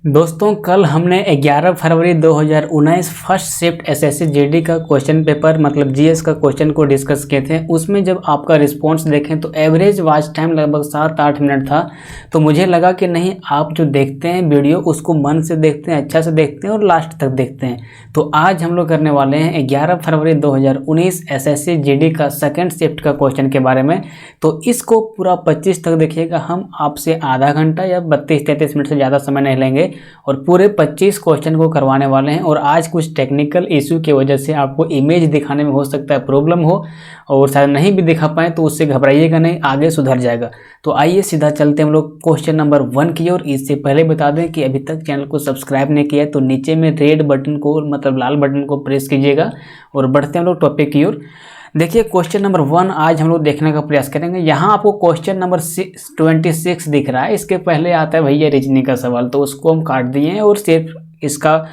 दोस्तों कल हमने 11 फरवरी 2019 फर्स्ट शिफ्ट एसएससी जीडी का क्वेश्चन पेपर मतलब जीएस का क्वेश्चन को डिस्कस किए थे। उसमें जब आपका रिस्पांस देखें तो एवरेज वॉच टाइम लगभग 7-8 मिनट था। तो मुझे लगा कि नहीं, आप जो देखते हैं वीडियो उसको मन से देखते हैं, अच्छा से देखते हैं और लास्ट तक देखते हैं। तो आज हम लोग करने वाले हैं 11 फरवरी 2019 एसएससी जीडी का सेकेंड शिफ्ट का क्वेश्चन के बारे में। तो इसको पूरा 25 तक देखिएगा। हम आपसे आधा घंटा या 32-33 मिनट से ज़्यादा समय नहीं लेंगे और पूरे 25 क्वेश्चन को करवाने वाले हैं। और आज कुछ टेक्निकल इशू की वजह से आपको इमेज दिखाने में हो सकता है प्रॉब्लम हो और शायद नहीं भी दिखा पाए, तो उससे घबराइएगा नहीं, आगे सुधर जाएगा। तो आइए सीधा चलते हैं हम लोग क्वेश्चन नंबर 1 की ओर। इससे पहले बता दें कि अभी तक चैनल को सब्सक्राइब नहीं किया है तो नीचे में रेड बटन को मतलब लाल बटन को प्रेस कीजिएगा और बढ़ते हैं हम लोग टॉपिक की ओर। देखिए क्वेश्चन नंबर 1 आज हम लोग देखने का प्रयास करेंगे। यहाँ आपको क्वेश्चन नंबर 26 दिख रहा है। इसके पहले आता है भैया रीजनिंग का सवाल, तो उसको हम काट दिए हैं और सिर्फ इसका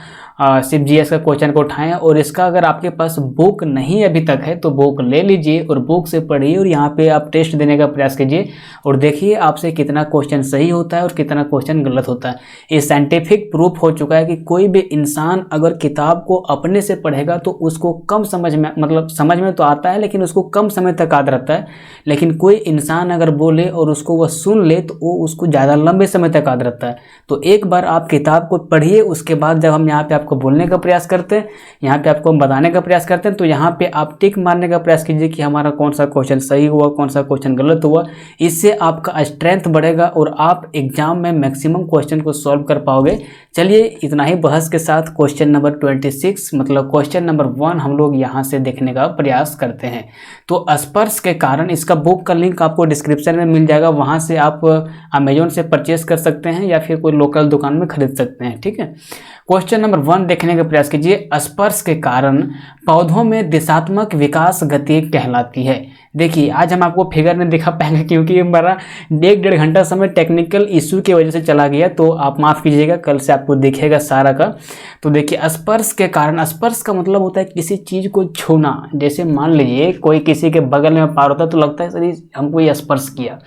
सिर्फ जीएस का क्वेश्चन को उठाएं। और इसका अगर आपके पास बुक नहीं अभी तक है तो बुक ले लीजिए और बुक से पढ़िए और यहाँ पे आप टेस्ट देने का प्रयास कीजिए और देखिए आपसे कितना क्वेश्चन सही होता है और कितना क्वेश्चन गलत होता है। ये साइंटिफिक प्रूफ हो चुका है कि कोई भी इंसान अगर किताब को अपने से पढ़ेगा तो उसको कम समझ में मतलब समझ में तो आता है लेकिन उसको कम समय तक याद रहता है। लेकिन कोई इंसान अगर बोले और उसको वह सुन ले तो वो उसको ज़्यादा लंबे समय तक याद रहता है। तो एक बार आप किताब को पढ़िए, उसके बाद जब हम यहाँ पे आपको बोलने का प्रयास करते हैं, यहाँ पे आपको बताने का प्रयास करते हैं, तो यहाँ पे आप टिक मारने का प्रयास कीजिए कि हमारा कौन सा क्वेश्चन सही हुआ, कौन सा क्वेश्चन गलत हुआ। इससे आपका स्ट्रेंथ बढ़ेगा और आप एग्जाम में मैक्सिमम क्वेश्चन को सॉल्व कर पाओगे। चलिए इतना ही बहस के साथ क्वेश्चन नंबर 26 मतलब क्वेश्चन नंबर 1 हम लोग यहाँ से देखने का प्रयास करते हैं। तो स्पर्श के कारण, इसका बुक का लिंक आपको डिस्क्रिप्शन में मिल जाएगा, वहाँ से आप अमेजोन से परचेस कर सकते हैं या फिर कोई लोकल दुकान में खरीद सकते हैं। ठीक है, क्वेश्चन नंबर 1 देखने का प्रयास कीजिए। स्पर्श के कारण पौधों में दिशात्मक विकास गति कहलाती है। देखिए आज हम आपको फिगर नहीं दिखा पाएंगे क्योंकि हमारा 1-1.5 घंटा समय टेक्निकल इशू की वजह से चला गया, तो आप माफ़ कीजिएगा, कल से आपको दिखेगा सारा का। तो देखिए स्पर्श के कारण, स्पर्श का मतलब होता है किसी चीज़ को छूना। जैसे मान लीजिए कोई किसी के बगल में पार होता है तो लगता है सर हमको ये स्पर्श किया,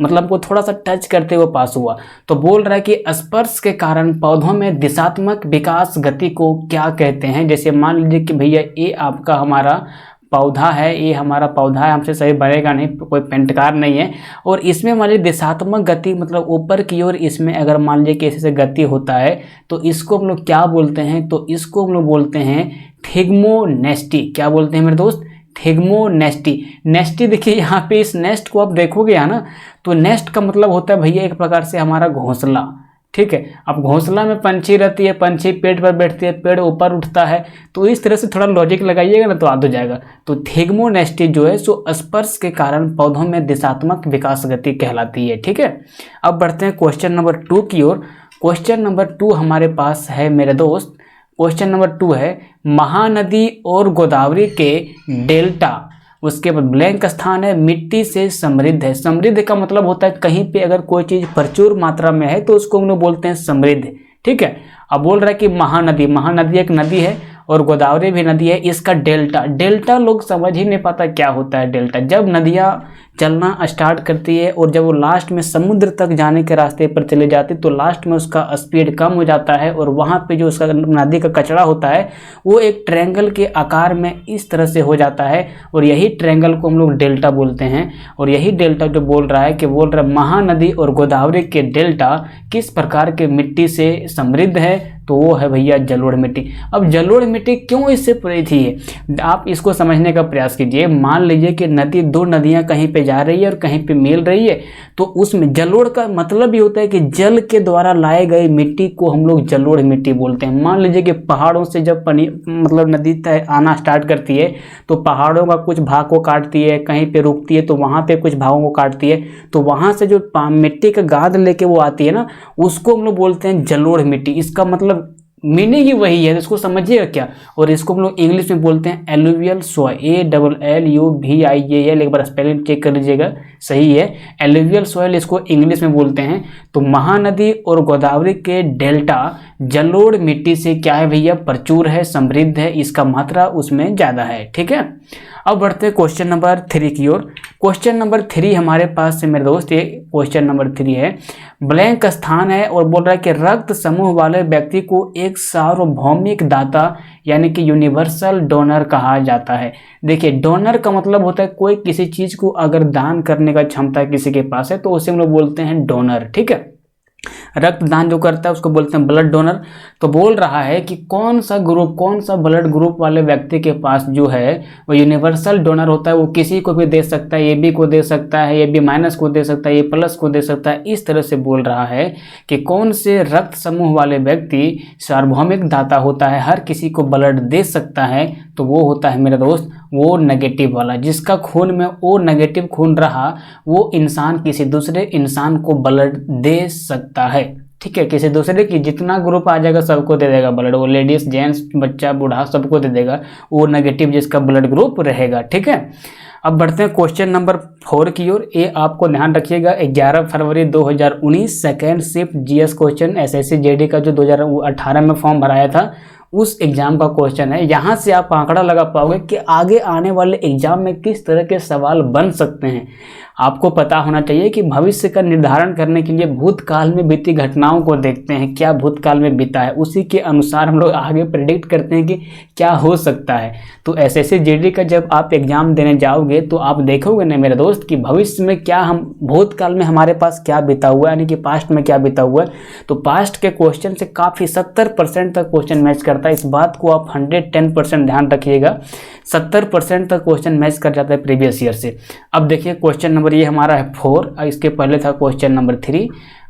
मतलब को थोड़ा सा टच करते हुए पास हुआ। तो बोल रहा है कि स्पर्श के कारण पौधों में दिशात्मक विकास गति को क्या कहते हैं। जैसे मान लीजिए कि भैया ये आपका हमारा पौधा है, ये हमारा पौधा है, हमसे सही बढ़ेगा नहीं, कोई पेंटकार नहीं है, और इसमें मान लीजिए दिशात्मक गति मतलब ऊपर की ओर इसमें अगर मान लीजिए कि ऐसे गति होता है तो इसको हम लोग क्या बोलते हैं, तो इसको हम लोग बोलते हैं थिग्मोनेस्टी। क्या बोलते हैं मेरे दोस्त? थिग्मोनेस्टी। नेस्टी देखिए यहाँ पे इस नेस्ट को आप देखोगे यहाँ ना, तो नेस्ट का मतलब होता है भैया एक प्रकार से हमारा घोंसला। ठीक है, अब घोंसला में पंछी रहती है, पंछी पेड़ पर बैठती है, पेड़ ऊपर उठता है, तो इस तरह से थोड़ा लॉजिक लगाइएगा ना तो याद हो जाएगा। तो थिग्मोनेस्टी जो है सो स्पर्श के कारण पौधों में दिशात्मक विकास गति कहलाती है। ठीक है, अब बढ़ते हैं क्वेश्चन नंबर 2 की ओर। क्वेश्चन नंबर 2 हमारे पास है मेरे दोस्त, क्वेश्चन नंबर 2 है महानदी और गोदावरी के डेल्टा, उसके बाद ब्लैंक स्थान है, मिट्टी से समृद्ध है। समृद्ध का मतलब होता है कहीं पे अगर कोई चीज़ प्रचुर मात्रा में है तो उसको हम लोग बोलते हैं समृद्ध। ठीक है, अब बोल रहा है कि महानदी, महानदी एक नदी है और गोदावरी भी नदी है, इसका डेल्टा, डेल्टा लोग समझ ही नहीं पाता क्या होता है डेल्टा। जब नदियाँ चलना स्टार्ट करती है और जब वो लास्ट में समुद्र तक जाने के रास्ते पर चले जाती तो लास्ट में उसका स्पीड कम हो जाता है और वहाँ पे जो उसका नदी का कचरा होता है वो एक ट्रायंगल के आकार में इस तरह से हो जाता है और यही ट्रायंगल को हम लोग डेल्टा बोलते हैं। और यही डेल्टा जो बोल रहा है कि बोल रहा है महानदी और गोदावरी के डेल्टा किस प्रकार के मिट्टी से समृद्ध है, तो वो है भैया जलोढ़ मिट्टी। अब जलोढ़ मिट्टी क्यों इससे पूरी थी है, आप इसको समझने का प्रयास कीजिए। मान लीजिए कि नदी, दो नदियां कहीं पे जा रही है और कहीं पे मिल रही है, तो उसमें जलोढ़ का मतलब ये होता है कि जल के द्वारा लाए गए मिट्टी को हम लोग जलोढ़ मिट्टी बोलते हैं। मान लीजिए कि पहाड़ों से जब पानी मतलब नदी आना स्टार्ट करती है तो पहाड़ों का कुछ भाग को काटती है, कहीं पे रुकती है तो वहाँ पे कुछ भागों को काटती है, तो वहाँ से जो मिट्टी का गाद लेके वो आती है ना, उसको हम लोग बोलते हैं जलोढ़ मिट्टी। इसका मतलब मीनिंग ही वही है, इसको समझिएगा क्या। और इसको हम लोग इंग्लिश में बोलते हैं एलुवियल सॉइल, ALLUVIAL, एक बार स्पेलिंग चेक कर लीजिएगा, सही है, एलुवियल सॉइल इसको इंग्लिश में बोलते हैं। तो महानदी और गोदावरी के डेल्टा जलोढ़ मिट्टी से क्या है भैया, प्रचुर है, समृद्ध है, इसका मात्रा उसमें ज़्यादा है। ठीक है, अब बढ़ते हैं क्वेश्चन नंबर 3 की ओर। क्वेश्चन नंबर 3 हमारे पास से मेरे दोस्त, ये क्वेश्चन नंबर 3 है, ब्लैंक स्थान है और बोल रहा है कि रक्त समूह वाले व्यक्ति को एक सार्वभौमिक दाता यानी कि यूनिवर्सल डोनर कहा जाता है। देखिए, डोनर का मतलब होता है कोई किसी चीज को अगर दान करने का क्षमता किसी के पास है तो उसे हम लोग बोलते हैं डोनर। ठीक है, रक्तदान जो करता है उसको बोलते हैं ब्लड डोनर। तो बोल रहा है कि कौन सा ग्रुप, कौन सा ब्लड ग्रुप वाले व्यक्ति के पास जो है वो यूनिवर्सल डोनर होता है, वो किसी को भी दे सकता है, ए बी को दे सकता है, ए बी माइनस को दे सकता है, ए प्लस को दे सकता है। इस तरह से बोल रहा है कि कौन से रक्त समूह वाले व्यक्ति सार्वभौमिक दाता होता है, हर किसी को ब्लड दे सकता है, तो वो होता है मेरा दोस्त वो नेगेटिव वाला। जिसका खून में ओ नेगेटिव खून रहा वो इंसान किसी दूसरे इंसान को ब्लड दे सकता है। ठीक है, किसी दूसरे की जितना ग्रुप आ जाएगा सबको दे देगा ब्लड, वो लेडीज जेंट्स बच्चा बूढ़ा सबको दे देगा, वो नेगेटिव जिसका ब्लड ग्रुप रहेगा। ठीक है, अब बढ़ते हैं क्वेश्चन नंबर 4 की ओर। ये आपको ध्यान रखिएगा, 11 फरवरी 2019 second shift GS question SSC JD का जो 2018 में फॉर्म भराया था उस एग्जाम का क्वेश्चन है। यहाँ से आप आंकड़ा लगा पाओगे कि आगे आने वाले एग्जाम में किस तरह के सवाल बन सकते हैं। आपको पता होना चाहिए कि भविष्य का निर्धारण करने के लिए भूतकाल में बीती घटनाओं को देखते हैं, क्या भूतकाल में बीता है, उसी के अनुसार हम लोग आगे प्रेडिक्ट करते हैं कि क्या हो सकता है। तो एसएससी जीडी का जब आप एग्जाम देने जाओगे तो आप देखोगे ना मेरे दोस्त कि भविष्य में क्या, हम भूतकाल में हमारे पास क्या बीता हुआ है, यानी कि पास्ट में क्या बीता हुआ है। तो पास्ट के क्वेश्चन से काफ़ी 70% तक क्वेश्चन मैच करता है। इस बात को आप 110% ध्यान रखिएगा, 70% तक क्वेश्चन मैच कर जाता है प्रीवियस ईयर से। अब देखिए क्वेश्चन नंबर ये हमारा है 4, इसके पहले था क्वेश्चन नंबर 3।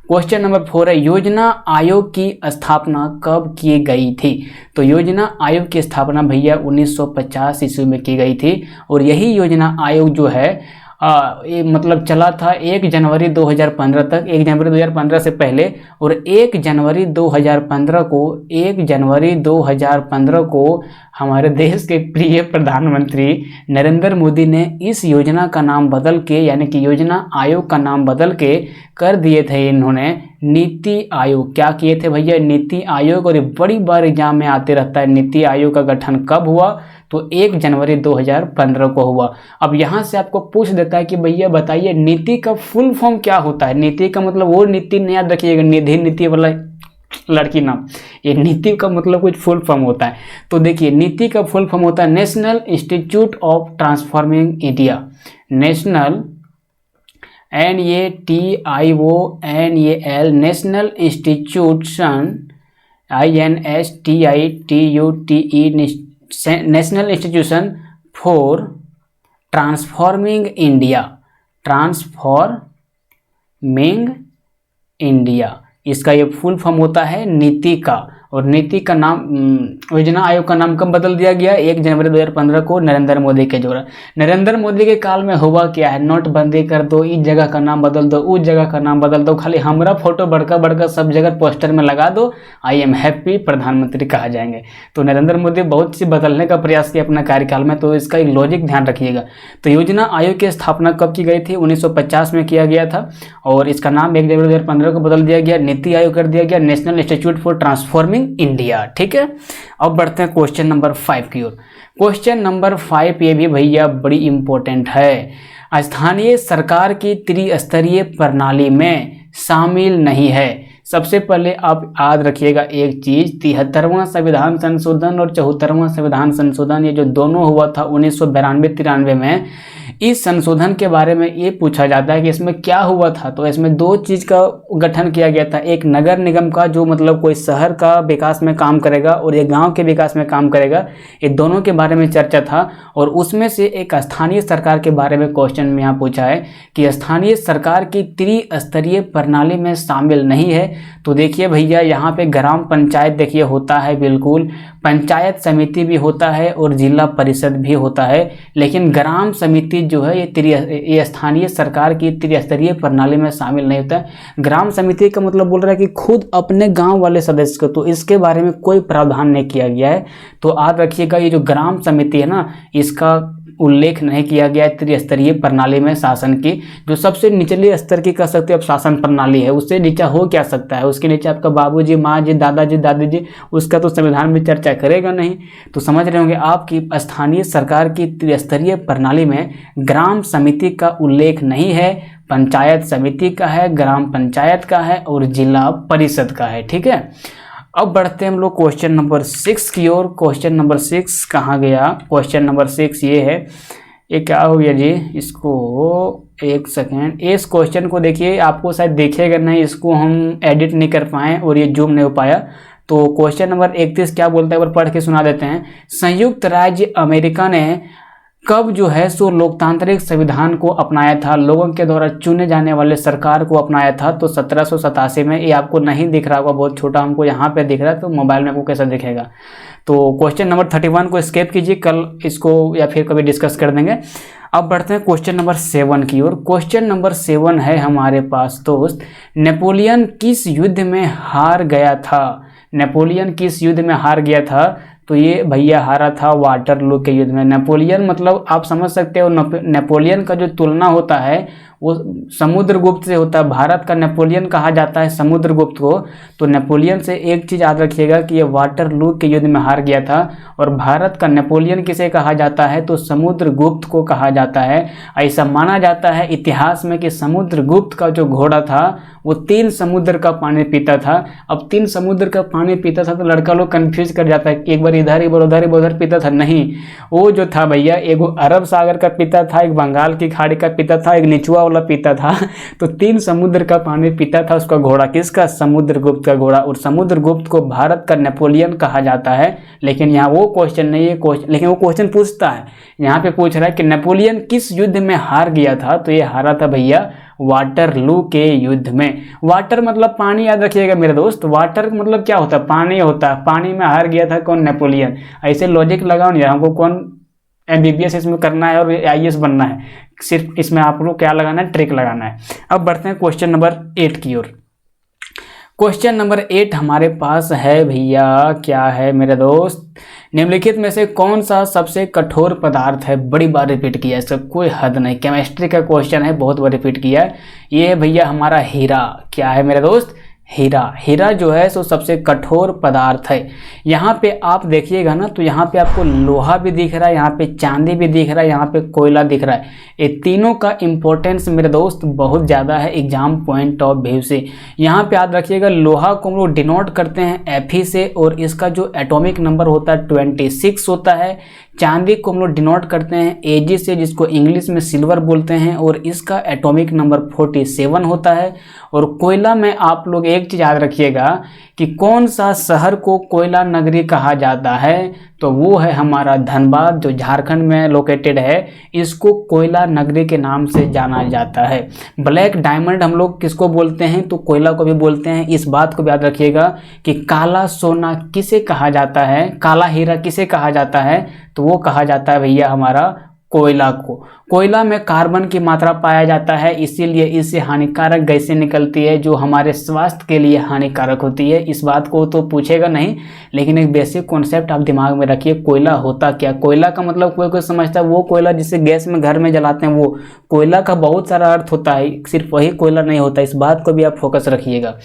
क्वेश्चन नंबर 4 है, योजना आयोग की स्थापना कब की गई थी? तो योजना आयोग की स्थापना भैया 1950 ईस्वी में की गई थी और यही योजना आयोग जो है ये मतलब चला था 1 जनवरी 2015 तक, 1 जनवरी 2015 से पहले, और 1 जनवरी 2015 को हमारे देश के प्रिय प्रधानमंत्री नरेंद्र मोदी ने इस योजना का नाम बदल के, यानी कि योजना आयोग का नाम बदल के कर दिए थे इन्होंने नीति आयोग। क्या किए थे भैया? नीति आयोग। और ये बड़ी बार एग्जाम में आते रहता है, नीति आयोग का गठन कब हुआ? तो 1 जनवरी 2015 को हुआ। अब यहाँ से आपको पूछ देता है कि भैया बताइए नीति का फुल फॉर्म क्या होता है? नीति का मतलब वो नीति नहीं याद रखिएगा, निधि नीति वाला लड़की नाम, ये नीति का मतलब कुछ फुल फॉर्म होता है। तो देखिए नेशनल का फुल फॉर्म होता है national institute of transforming India. National NATIONAL national institution INSTITUTE national institution for transforming India. Transforming India इसका ये फुल फॉर्म होता है नीति का। और नीति का नाम, योजना आयोग का नाम कब बदल दिया गया? 1 जनवरी 2015 को नरेंद्र मोदी के द्वारा। नरेंद्र मोदी के काल में हुआ क्या है? नोटबंदी कर दो, इस जगह का नाम बदल दो, उस जगह का नाम बदल दो, खाली हमारा फोटो बड़का बड़का सब जगह पोस्टर में लगा दो, आई एम हैप्पी प्रधानमंत्री कहा जाएंगे। तो नरेंद्र मोदी बहुत सी बदलने का प्रयास किया अपना कार्यकाल में, तो इसका एक लॉजिक ध्यान रखिएगा। तो योजना आयोग की स्थापना कब की गई थी? 1950 में किया गया था और इसका नाम 1 जनवरी 2015 को बदल दिया गया, नीति आयोग कर दिया गया, national institute for transforming India. ठीक है, अब बढ़ते हैं क्वेश्चन नंबर 5 की ओर। क्वेश्चन नंबर 5 ये भी भैया बड़ी इंपॉर्टेंट है, स्थानीय सरकार की त्रिस्तरीय प्रणाली में शामिल नहीं है। सबसे पहले आप याद रखिएगा एक चीज, 73वां संविधान संशोधन और 74वां संविधान संशोधन, ये जो दोनों हुआ था 1992-93 में, इस संशोधन के बारे में ये पूछा जाता है कि इसमें क्या हुआ था। तो इसमें 2 चीज़ का गठन किया गया था, एक नगर निगम का जो मतलब कोई शहर का विकास में काम करेगा और एक गांव के विकास में काम करेगा, ये दोनों के बारे में चर्चा था। और उसमें से एक स्थानीय सरकार के बारे में क्वेश्चन में यहाँ पूछा है कि स्थानीय सरकार की त्रिस्तरीय प्रणाली में शामिल नहीं है। तो देखिए भैया यहाँ पे ग्राम पंचायत देखिए होता है, बिल्कुल पंचायत समिति भी होता है और जिला परिषद भी होता है, लेकिन ग्राम समिति जो है ये स्थानीय सरकार की त्रिस्तरीय प्रणाली में शामिल नहीं होता है। ग्राम समिति का मतलब बोल रहा है कि खुद अपने गांव वाले सदस्य को, तो इसके बारे में कोई प्रावधान नहीं किया गया है। तो याद रखिएगा ये जो ग्राम समिति है ना, इसका उल्लेख नहीं किया गया है त्रिस्तरीय प्रणाली में शासन की। जो सबसे निचले स्तर की कह सकते हो आप शासन प्रणाली है, उससे नीचे हो क्या सकता है, उसके नीचे आपका बाबूजी, माँ जी, दादाजी, दादी जी, उसका तो संविधान में चर्चा करेगा नहीं। तो समझ रहे होंगे आप कि स्थानीय सरकार की त्रिस्तरीय प्रणाली में ग्राम समिति का उल्लेख नहीं है, पंचायत समिति का है, ग्राम पंचायत का है और जिला परिषद का है। ठीक है, अब बढ़ते हैं हम लोग क्वेश्चन नंबर 6 की ओर। क्वेश्चन नंबर 6 कहाँ गया? क्वेश्चन नंबर 6 ये है, ये क्या हो गया जी, इसको एक सेकेंड, इस क्वेश्चन को देखिए, आपको शायद देखेगा नहीं, इसको हम एडिट नहीं कर पाए और ये जूम नहीं हो पाया। तो क्वेश्चन नंबर 31 क्या बोलता है, एक बार पढ़ के सुना देते हैं। संयुक्त राज्य अमेरिका ने कब जो है सो लोकतांत्रिक संविधान को अपनाया था, लोगों के द्वारा चुने जाने वाले सरकार को अपनाया था? तो 1787 में। ये आपको नहीं दिख रहा होगा, बहुत छोटा हमको यहाँ पे दिख रहा है, तो मोबाइल में आपको कैसा दिखेगा। तो क्वेश्चन नंबर 31 को स्किप कीजिए, कल इसको या फिर कभी डिस्कस कर देंगे। अब बढ़ते हैं क्वेश्चन नंबर 7 की ओर। क्वेश्चन नंबर 7 है हमारे पास दोस्त, नेपोलियन किस युद्ध में हार गया था? नेपोलियन किस युद्ध में हार गया था? तो ये भैया हारा था वाटरलू के युद्ध में। नेपोलियन मतलब आप समझ सकते हो, नेपोलियन का जो तुलना होता है वो समुद्रगुप्त से होता है। भारत का नेपोलियन कहा जाता है समुद्रगुप्त को। तो नेपोलियन से एक चीज़ याद रखिएगा कि ये वाटरलू के युद्ध में हार गया था। और भारत का नेपोलियन किसे कहा जाता है? तो समुद्रगुप्त को कहा जाता है। ऐसा माना जाता है इतिहास में कि समुद्रगुप्त का जो घोड़ा था वो 3 समुद्र का पानी पीता था। अब 3 समुद्र का पानी पीता था तो लड़का लोग कन्फ्यूज कर जाता है कि एक बार इधर, एक बार उधर, एक बार उधर पीता था। नहीं, वो जो था भैया, एक अरब सागर का पीता था, एक बंगाल की खाड़ी का पीता था, एक निचुआ पीता था। तो 3 समुद्र का पानी पीता था उसका घोड़ा। किसका? समुद्रगुप्त का घोड़ा। और समुद्रगुप्त को भारत का नेपोलियन कहा जाता है। लेकिन यहाँ वो क्वेश्चन नहीं है, लेकिन वो क्वेश्चन पूछता है, यहाँ पे पूछ रहा है कि नेपोलियन किस युद्ध में हार गया था? तो ये हारा था भैया वाटरलू के युद्ध में। वाटर मतलब पानी, याद रखिएगा मेरे दोस्त। वाटर मतलब क्या होता है? पानी होता है। पानी में हार गया था कौन? नेपोलियन। ऐसे लॉजिक लगाओ नहीं, हमको कौन MBBS इसमें करना है और IAS बनना है, सिर्फ इसमें आप लोग क्या लगाना है? ट्रिक लगाना है। अब बढ़ते हैं क्वेश्चन नंबर 8 की ओर। क्वेश्चन नंबर 8 हमारे पास है भैया, क्या है मेरे दोस्त, निम्नलिखित में से कौन सा सबसे कठोर पदार्थ है? बड़ी बार रिपीट किया है, इसका कोई हद नहीं। केमिस्ट्री का क्वेश्चन है, बहुत बार रिपीट किया है। ये है भैया हमारा हीरा। क्या है मेरे दोस्त? हीरा। हीरा जो है सो सबसे कठोर पदार्थ है। यहाँ पे आप देखिएगा ना, तो यहाँ पे आपको लोहा भी दिख रहा है, यहाँ पे चांदी भी दिख रहा है, यहाँ पे कोयला दिख रहा है। ये तीनों का इंपॉर्टेंस मेरे दोस्त बहुत ज़्यादा है एग्जाम पॉइंट ऑफ व्यू से। यहाँ पे याद रखिएगा, लोहा को हम लोग डिनोट करते हैं Fe से और इसका जो एटॉमिक नंबर होता है 26 होता है। चांदी को हम लोग डिनोट करते हैं Ag से, जिसको इंग्लिश में सिल्वर बोलते हैं, और इसका एटॉमिक नंबर 47 होता है। और कोयला में आप लोग एक चीज़ याद रखिएगा कि कौन सा शहर को कोयला नगरी कहा जाता है? तो वो है हमारा धनबाद, जो झारखंड में लोकेटेड है। इसको कोयला नगरी के नाम से जाना जाता है। ब्लैक डायमंड हम लोग किसको बोलते हैं? तो कोयला को भी बोलते हैं। इस बात को भी याद रखिएगा कि काला सोना किसे कहा जाता है, काला हीरा किसे कहा जाता है? तो वो कहा जाता है भैया हमारा कोयला को। कोयला में कार्बन की मात्रा पाया जाता है, इसीलिए इससे हानिकारक गैसें निकलती है जो हमारे स्वास्थ्य के लिए हानिकारक होती है। इस बात को तो पूछेगा नहीं, लेकिन एक बेसिक कॉन्सेप्ट आप दिमाग में रखिए। कोयला होता क्या? कोयला का मतलब कोई कोई समझता है वो कोयला जिसे गैस में घर में जलाते हैं, वो कोयला का बहुत सारा अर्थ होता है, सिर्फ वही कोयला नहीं होता। इस बात को भी आप फोकस रखिएगा।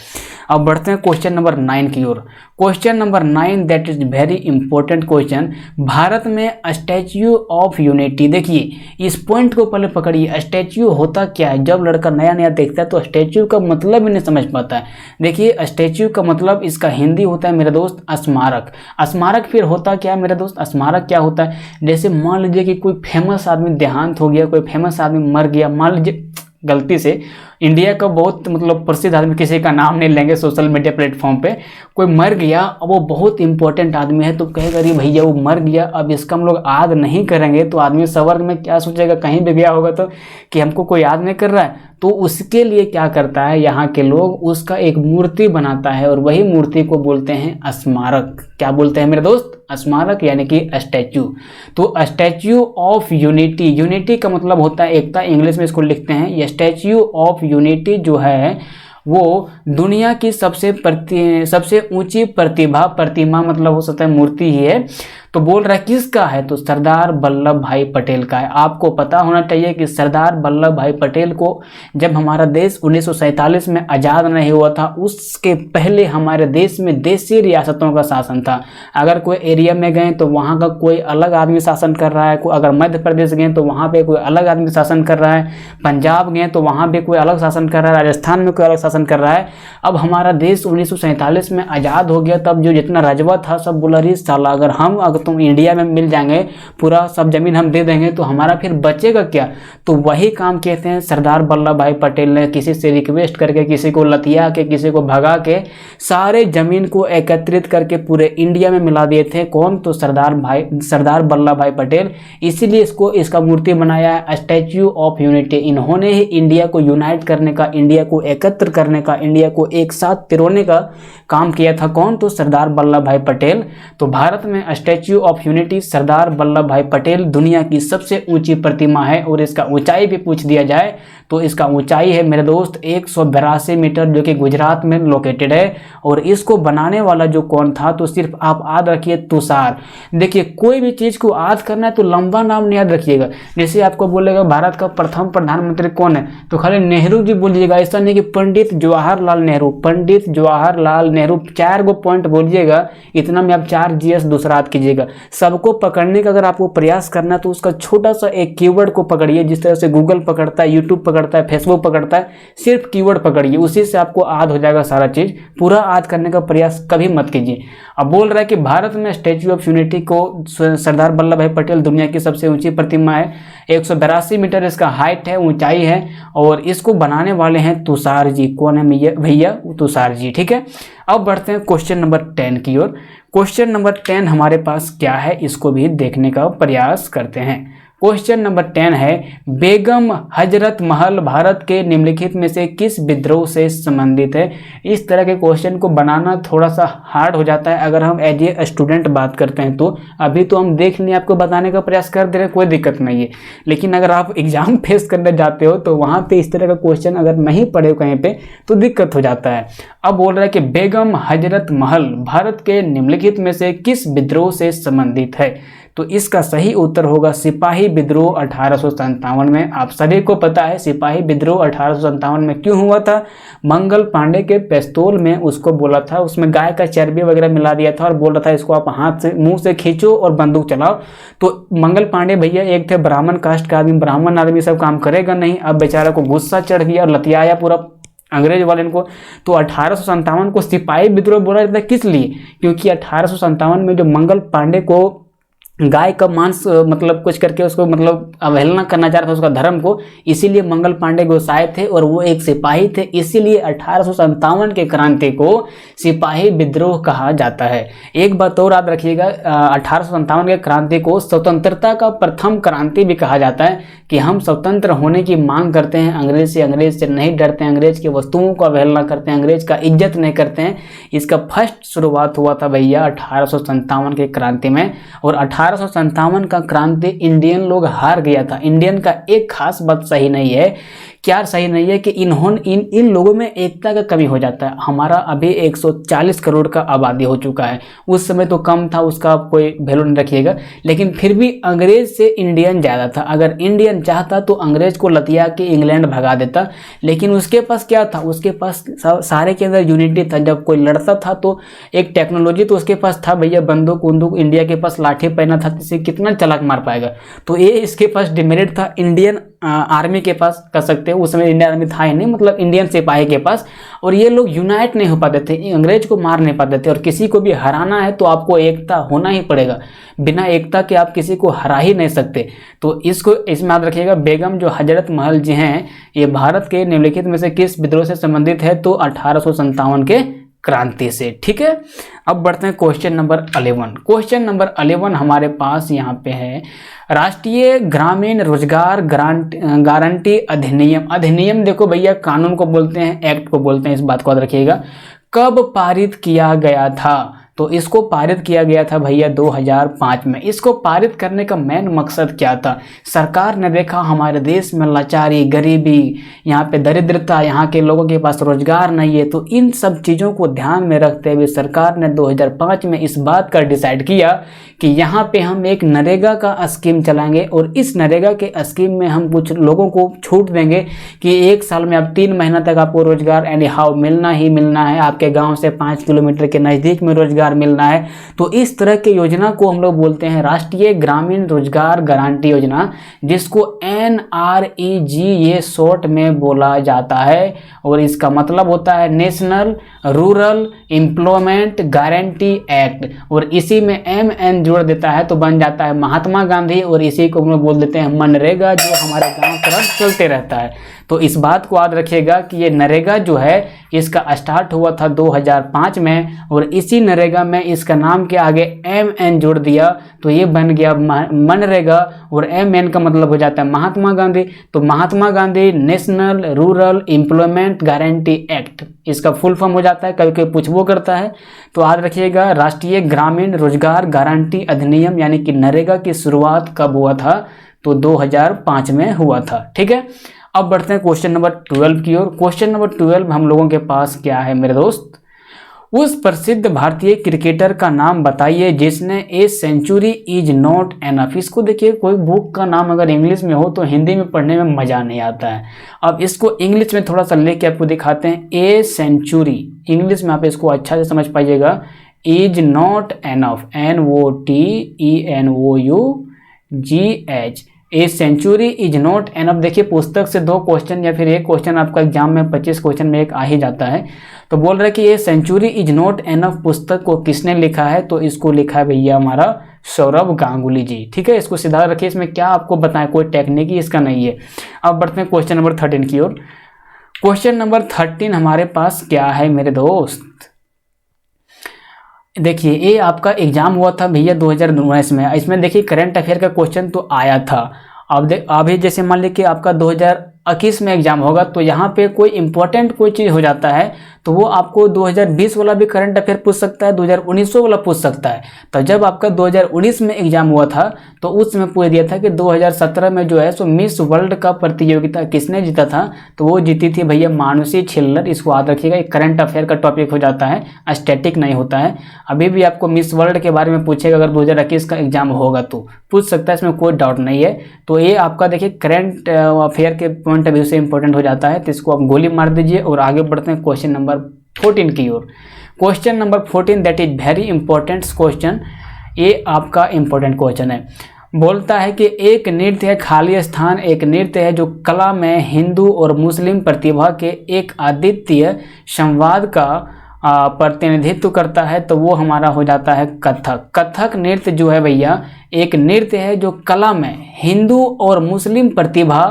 अब बढ़ते हैं क्वेश्चन नंबर 9 की ओर। Question number 9 that is very important question. Bharat में स्टैच्यू ऑफ यूनिटी, देखिए इस पॉइंट को पहले पकड़िए। स्टैच्यू होता क्या है? जब लड़का नया नया देखता है तो स्टैच्यू का मतलब ही नहीं समझ पाता है। देखिए स्टैच्यू का मतलब इसका हिंदी होता है मेरे दोस्त स्मारक। स्मारक फिर होता क्या है मेरे दोस्त? स्मारक क्या होता है? जैसे मान लीजिए कि कोई फेमस आदमी देहांत हो गया, कोई फेमस आदमी मर गया, मान लीजिए गलती से इंडिया का बहुत मतलब प्रसिद्ध आदमी, किसी का नाम नहीं लेंगे सोशल मीडिया प्लेटफॉर्म पे, कोई मर गया, अब वो बहुत इंपॉर्टेंट आदमी है, तो कहेगा अरे भैया वो मर गया, अब इसका हम लोग याद नहीं करेंगे तो आदमी स्वर्ग में क्या सोचेगा, कहीं भी गया होगा तो कि हमको कोई याद नहीं कर रहा है। तो उसके लिए क्या करता है यहाँ के लोग, उसका एक मूर्ति बनाता है और वही मूर्ति को बोलते हैं स्मारक। क्या बोलते हैं मेरे दोस्त? स्मारक, यानी कि स्टैच्यू। तो स्टैच्यू ऑफ यूनिटी, यूनिटी का मतलब होता है एकता, इंग्लिश में इसको लिखते हैं। ये स्टैच्यू ऑफ यूनिटी जो है वो दुनिया की सबसे ऊंची प्रतिमा मतलब हो सकता है मूर्ति ही है। तो बोल रहा है किसका है, तो सरदार वल्लभ भाई पटेल का है। आपको पता होना चाहिए कि सरदार वल्लभ भाई पटेल को जब हमारा देश 1947 में आज़ाद नहीं हुआ था, उसके पहले हमारे देश में देशी रियासतों का शासन था। अगर कोई एरिया में गए तो वहाँ का कोई अलग आदमी शासन कर रहा है, अगर मध्य प्रदेश गए तो वहाँ पे कोई अलग आदमी शासन कर रहा है, पंजाब गए तो वहाँ पे कोई अलग शासन कर रहा है, राजस्थान में कोई अलग शासन कर रहा है। अब हमारा देश 1947 में आज़ाद हो गया, तब जो जितना रजवा था सब बोला रे साला, अगर तुम इंडिया में मिल जाएंगे, पूरा सब जमीन हम दे देंगे तो हमारा फिर बचेगा क्या। तो वही काम कहते हैं सरदार वल्लभ भाई पटेल ने किसी से रिक्वेस्ट करके, किसी को लतिया के, किसी को भगा के सारे जमीन को एकत्रित करके पूरे इंडिया में मिला दिए थे। कौन, तो सरदार वल्लभ भाई पटेल। इसीलिए इसका मूर्ति बनाया है, स्टैच्यू ऑफ यूनिटी। इन्होंने ही इंडिया को यूनाइट करने का, इंडिया को एकत्र करने का, इंडिया को एक साथ पिरोने का काम किया था। कौन, तो सरदार वल्लभ भाई पटेल। तो भारत में statue of unity Sardar Vallabh भाई पटेल दुनिया की सबसे ऊंची प्रतिमा है। और इसका ऊंचाई भी पूछ दिया जाए तो इसका ऊंचाई है मेरे दोस्त 182 मीटर, जो कि गुजरात में लोकेटेड है। और इसको बनाने वाला जो कौन था, तो सिर्फ आप याद रखिए तुषार। देखिए कोई भी चीज़ को याद करना है तो लंबा नाम नहीं याद रखिएगा। जैसे आपको बोलेगा भारत का प्रथम प्रधानमंत्री कौन है, तो खाली नेहरू जी बोलिएगा, ऐसा नहीं कि पंडित जवाहरलाल नेहरू। पंडित जवाहरलाल नेहरू 4 गो पॉइंट बोलिएगा, इतना में आप 4 GS दूसरा याद कीजिएगा। सबको पकड़ने का अगर आपको प्रयास करना है तो उसका छोटा सा एक कीवर्ड को पकड़िए, जिस तरह से गूगल पकड़ता है, यूट्यूब पकड़ता है, फेसबुक पकड़ता है, सिर्फ कीवर्ड पकड़िए, उसी से आपको याद हो जाएगा सारा चीज। पूरा याद करने का प्रयास कभी मत कीजिए। अब बोल रहा है कि भारत में स्टैच्यू ऑफ यूनिटी को सरदार वल्लभ भाई पटेल दुनिया की सबसे ऊंची प्रतिमा है, 182 मीटर इसका हाइट है, ऊंचाई है। और इसको बनाने वाले हैं तुषार जी। कौन है भैया, तुषार जी। ठीक है, अब बढ़ते हैं क्वेश्चन नंबर 10 की ओर। क्वेश्चन नंबर 10 हमारे पास क्या है, इसको भी देखने का प्रयास करते हैं। क्वेश्चन नंबर 10 है, बेगम हजरत महल भारत के निम्नलिखित में से किस विद्रोह से संबंधित है। इस तरह के क्वेश्चन को बनाना थोड़ा सा हार्ड हो जाता है अगर हम एज ए स्टूडेंट बात करते हैं तो। अभी तो हम देख लिए, आपको बताने का प्रयास कर दे रहे हैं, कोई दिक्कत नहीं है। लेकिन अगर आप एग्जाम फेस करने जाते हो तो वहाँ पे इस तरह का क्वेश्चन अगर नहीं पढ़े कहीं पे तो दिक्कत हो जाता है। अब बोल रहा है कि बेगम हजरत महल भारत के निम्नलिखित में से किस विद्रोह से संबंधित है। तो इसका सही उत्तर होगा सिपाही विद्रोह 1857 में। आप सभी को पता है सिपाही विद्रोह 1857 में क्यों हुआ था। मंगल पांडे के पिस्तौल में उसको बोला था, उसमें गाय का चर्बी वगैरह मिला दिया था और बोल रहा था इसको आप हाथ से मुंह से खींचो और बंदूक चलाओ। तो मंगल पांडे भैया एक थे ब्राह्मण कास्ट का आदमी, ब्राह्मण आदमी सब काम करेगा नहीं। अब बेचारा को गुस्सा चढ़ गया और लतियाया पूरा अंग्रेज वाले को। तो 1857 को सिपाही विद्रोह बोला जाता है, किस लिए, क्योंकि 1857 में जो मंगल पांडे को गाय का मांस मतलब कुछ करके उसको मतलब अवहेलना करना चाह रहा था उसका धर्म को, इसीलिए मंगल पांडे गोसाए थे और वो एक सिपाही थे। इसीलिए 1857 के क्रांति को सिपाही विद्रोह कहा जाता है। एक बात और याद रखिएगा, 1857 के क्रांति को स्वतंत्रता का प्रथम क्रांति भी कहा जाता है कि हम स्वतंत्र होने की मांग करते हैं, अंग्रेज से नहीं डरते हैं, अंग्रेज की वस्तुओं को अवहेलना करते हैं, अंग्रेज का इज्जत नहीं करते हैं। इसका फर्स्ट शुरुआत हुआ था भैया 1857 के क्रांति में। और 1857 का क्रांति इंडियन लोग हार गया था। इंडियन का एक खास बात सही नहीं है, क्या सही नहीं है कि इन लोगों में एकता का कमी हो जाता है। हमारा अभी 140 करोड़ का आबादी हो चुका है, उस समय तो कम था, उसका कोई वैल्यू नहीं रखिएगा। लेकिन फिर भी अंग्रेज से इंडियन ज़्यादा था। अगर इंडियन चाहता तो अंग्रेज को लतिया के इंग्लैंड भगा देता, लेकिन उसके पास क्या था, उसके पास सारे के अंदर यूनिटी था। जब कोई लड़ता था तो एक टेक्नोलॉजी तो उसके पास था भैया, बंदूक उंदूक, इंडिया के पास लाठी पहना था, इसे कितना चालाक मार पाएगा। तो ये इसके पास डिमेरिट था इंडियन आर्मी के पास, कर सकते हो। उस समय इंडियन आर्मी था ही नहीं, मतलब इंडियन सिपाही के पास। और ये लोग यूनाइट नहीं हो पाते थे, अंग्रेज को मार नहीं पाते थे। और किसी को भी हराना है तो आपको एकता होना ही पड़ेगा, बिना एकता के आप किसी को हरा ही नहीं सकते। तो इसको इसमें याद रखिएगा। बेगम जो हजरत महल जी हैं, ये भारत के निम्नलिखित में से किस विद्रोह से संबंधित है, तो 1857 के क्रांति से। ठीक है, अब बढ़ते हैं क्वेश्चन नंबर 11। क्वेश्चन नंबर 11 हमारे पास यहाँ पे है, राष्ट्रीय ग्रामीण रोजगार गारंटी अधिनियम। अधिनियम देखो भैया, कानून को बोलते हैं, एक्ट को बोलते हैं, इस बात को याद रखिएगा। कब पारित किया गया था, तो इसको पारित किया गया था भैया 2005 में। इसको पारित करने का मेन मकसद क्या था? सरकार ने देखा हमारे देश में लाचारी, गरीबी, यहाँ पे दरिद्रता, यहाँ के लोगों के पास रोजगार नहीं है, तो इन सब चीज़ों को ध्यान में रखते हुए सरकार ने 2005 में इस बात का डिसाइड किया कि यहाँ पे हम एक नरेगा का स्कीम चलाएंगे और इस नरेगा के स्कीम में हम कुछ लोगों को छूट देंगे कि एक साल में अब 3 महीना तक आपको रोजगार एनी हाउ मिलना ही मिलना है, आपके गांव से 5 किलोमीटर के नज़दीक में रोजगार मिलना है। तो इस तरह की योजना को हम लोग बोलते हैं राष्ट्रीय ग्रामीण रोजगार गारंटी योजना, जिसको NREG ये शॉर्ट में बोला जाता है और इसका मतलब होता है national rural employment guarantee act. और इसी में MN जोड़ देता है तो बन जाता है महात्मा गांधी, और इसी को हम लोग बोल देते हैं मनरेगा, जो हमारे गांव तरफ चलते रहता है। तो इस बात को याद रखिएगा कि ये नरेगा जो है इसका स्टार्ट हुआ था 2005 में, और इसी नरेगा में इसका नाम के आगे MN जोड़ दिया तो ये बन गया मनरेगा, और MN का मतलब हो जाता है महात्मा गांधी। तो Mahatma Gandhi national rural employment guarantee act इसका फुल फॉर्म हो जाता है, कभी कभी पूछबो करता है। तो याद रखिएगा राष्ट्रीय ग्रामीण रोजगार गारंटी अधिनियम यानी कि नरेगा की शुरुआत कब हुआ था? तो 2005 में हुआ था। ठीक है, अब बढ़ते हैं क्वेश्चन नंबर 12 की ओर। क्वेश्चन नंबर 12 हम लोगों के पास क्या है मेरे दोस्त? उस प्रसिद्ध भारतीय क्रिकेटर का नाम बताइए जिसने a century is not enough. इसको देखिए, कोई बुक का नाम अगर इंग्लिश में हो तो हिंदी में पढ़ने में मज़ा नहीं आता है। अब इसको इंग्लिश में थोड़ा सा लेके आपको दिखाते हैं। ए सेंचुरी इंग्लिश में आप इसको अच्छा से समझ पाइएगा, is not enough, NOTENOUGH, a century is not enough. देखिए पुस्तक से 2 क्वेश्चन या फिर एक क्वेश्चन आपका एग्जाम में 25 क्वेश्चन में एक आ ही जाता है। तो बोल रहा है कि a century is not enough पुस्तक को किसने लिखा है? तो इसको लिखा है भैया हमारा सौरभ गांगुली जी। ठीक है, इसको सीधा रखिए, इसमें क्या आपको बताएं, कोई टेक्निक ही इसका नहीं है। अब बढ़ते हैं क्वेश्चन नंबर 13 की ओर। क्वेश्चन नंबर 13 हमारे पास क्या है मेरे दोस्त? देखिए ये आपका एग्जाम हुआ था भैया 2019 में। इसमें देखिए करंट अफेयर का क्वेश्चन तो आया था। अब अभी जैसे मान लीजिए कि आपका 2021 में एग्जाम होगा तो यहाँ पे कोई इंपॉर्टेंट कोई चीज़ हो जाता है तो वो आपको 2020 वाला भी करंट अफेयर पूछ सकता है, 2019 वाला पूछ सकता है। तो जब आपका 2019 में एग्जाम हुआ था तो उस समय पूछ दिया था कि 2017 में जो है सो मिस वर्ल्ड का प्रतियोगिता किसने जीता था? तो वो जीती थी भैया मानुषी छिल्लर। इसको याद रखिएगा, एक करंट अफेयर का टॉपिक हो जाता है, स्टैटिक नहीं होता है। अभी भी आपको मिस वर्ल्ड के बारे में पूछेगा अगर 2021 का एग्जाम होगा तो पूछ सकता है, इसमें कोई डाउट नहीं है। तो ये आपका देखिए करंट अफेयर के पॉइंट ऑफ व्यू से इंपॉर्टेंट हो जाता है, तो इसको आप गोली मार दीजिए। और आगे बढ़ते हैं क्वेश्चन नंबर 14 की ओर। Question number 14 that is very important question. ये आपका इंपॉर्टेंट क्वेश्चन है। बोलता है कि एक नृत्य है खाली स्थान, एक नृत्य है जो कला में हिंदू और मुस्लिम प्रतिभा के एक अद्वितीय संवाद का प्रतिनिधित्व करता है, तो वो हमारा हो जाता है कथक। कथक नृत्य जो है भैया एक नृत्य है जो कला में हिंदू और मुस्लिम प्रतिभा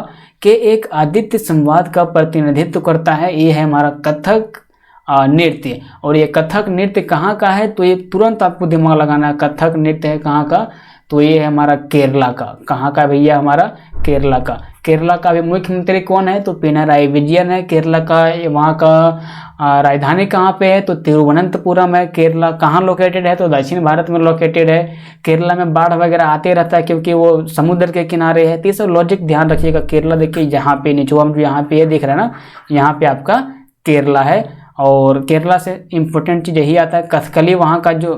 के एक अद्वितीय संवाद का प्रतिनिधित्व करता है। ये है हमारा कथक नृत्य। और ये कथक नृत्य कहाँ का है? तो ये तुरंत आपको दिमाग लगाना है, कथक नृत्य है कहाँ का? तो ये है हमारा केरला का। कहाँ का भैया? हमारा केरला का। केरला का अभी मुख्यमंत्री कौन है? तो पिनाराई विजयन है केरला का। वहाँ का राजधानी कहाँ पे है? तो तिरुवनंतपुरम है। केरला कहाँ लोकेटेड है? तो दक्षिण भारत में लोकेटेड है। केरला में बाढ़ वगैरह आते रहता है क्योंकि वो समुद्र के किनारे है। तो ये सब लॉजिक ध्यान रखिएगा। केरला देखिए यहाँ पे नीचे हम यहाँ पे दिख रहा है ना, यहाँ पे आपका केरला है। और केरला से इम्पोर्टेंट चीज़ यही आता है कथकली, वहाँ का जो